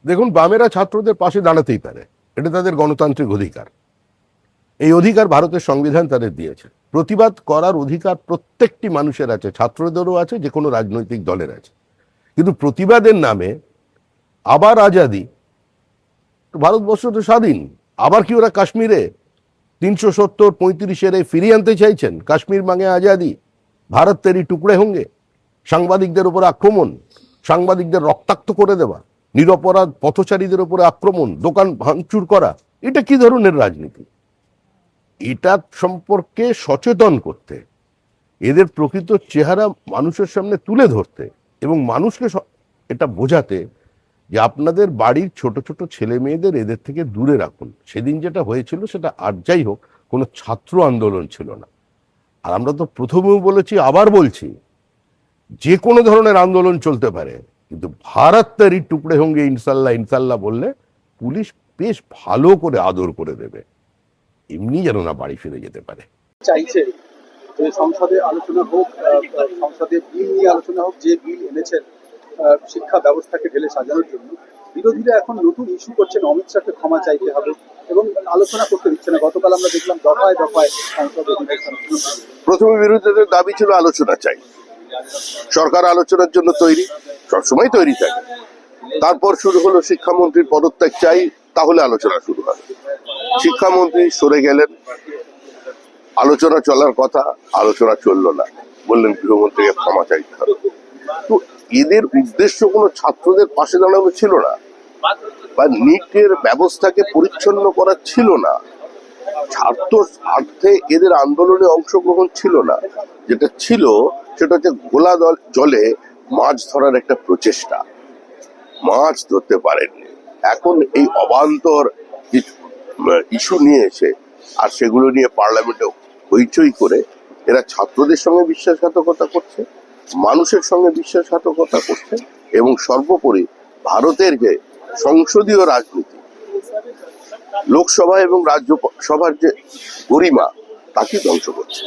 দেখুন, বামেরা ছাত্রদের পাশে দাঁড়াতেই পারে, এটা তাদের গণতান্ত্রিক অধিকার। এই অধিকার ভারতের সংবিধান তাদের দিয়েছে। প্রতিবাদ করার অধিকার প্রত্যেকটি মানুষের আছে, ছাত্রদেরও আছে, যে কোনো রাজনৈতিক দলের আছে। কিন্তু প্রতিবাদের নামে আবার আজাদি, ভারতবর্ষ তো স্বাধীন, আবার কি ওরা কাশ্মীরে 370-35 ফিরিয়ে আনতে চাইছেন? কাশ্মীর মাঙ্গে আজাদি, ভারত তেরি টুকরে হোঙ্গে, সাংবাদিকদের উপর আক্রমণ, সাংবাদিকদের রক্তাক্ত করে দেওয়া, নিরপরাধ পথচারীদের উপরে আক্রমণ, দোকান ভাঙচুর করা, এটা কি ধরনের রাজনীতি? এটা সম্পর্কে সচেতন করতে, এদের প্রকৃত চেহারা মানুষের সামনে তুলে ধরতে এবং মানুষকে এটা বোঝাতে যে আপনাদের বাড়ির ছোট ছোট ছেলে মেয়েদের এদের থেকে দূরে রাখুন। সেদিন যেটা হয়েছিল সেটা আর যাই হোক কোনো ছাত্র আন্দোলন ছিল না। আর আমরা তো প্রথমেও বলেছি, আবার বলছি, যে কোনো ধরনের আন্দোলন চলতে পারে, কিন্তু ভারত তারি টুকরে হোঙ্গে ইনশাল্লাহ ইনশাল্লাহ বললে পুলিশ বেশ ভালো করে আদর করে দেবে, এমনি যেন না বাড়ি ফিরে যেতে পারে। চাইছে যে সংসদে আলোচনা হোক, সংসদে বিল নিয়ে আলোচনা হোক, যে বিল এনেছেন শিক্ষা ব্যবস্থাকে ঢেলে সাজানোর জন্য। বিরোধীরা এখন নতুন ইস্যু করছেন অমিত শাহকে ক্ষমা চাইতে হবে এবং আলোচনা করতে দিচ্ছে না। গতকাল আমরা দেখলাম দফায় দফায় সংসদ অধিবেশন। প্রথমে বিরোধীদের দাবি ছিল আলোচনা চাই, সরকার আলোচনার জন্য তৈরি, সবসময় তৈরি থাকে। তারপর শুরু হলো শিক্ষামন্ত্রীর পদত্যাগ চাই, তাহলে আলোচনা শুরু হবে। শিক্ষামন্ত্রী সরে গেলেন, আলোচনা চলার কথা, আলোচনা চললো না, বললেন গৃহমন্ত্রীকে ক্ষমা চাইতে হবে। তো এদের উদ্দেশ্য কোনো ছাত্রদের পাশে দাঁড়ানো ছিল না, বা নিটের ব্যবস্থাকে পরিচ্ছন্ন করা ছিল না, ছাত্র স্বার্থে এদের আন্দোলনে অংশগ্রহণ ছিল না। যেটা ছিল সেটা হচ্ছে ঘোলা জলে মাছ ধরার একটা প্রচেষ্টা। মাছ ধরতে পারেননি। এখন এই অবান্তর ইস্যু নিয়ে এসে আর সেগুলো নিয়ে পার্লামেন্টে হইচই করে এরা ছাত্রদের সঙ্গে বিশ্বাসঘাতকতা করছে, মানুষের সঙ্গে বিশ্বাসঘাতকতা করছে, এবং সর্বোপরি ভারতের যে সংসদীয় রাজনীতি, লোকসভা এবং রাজ্যসভার যে গরিমা, তাকে ধ্বংস করছে।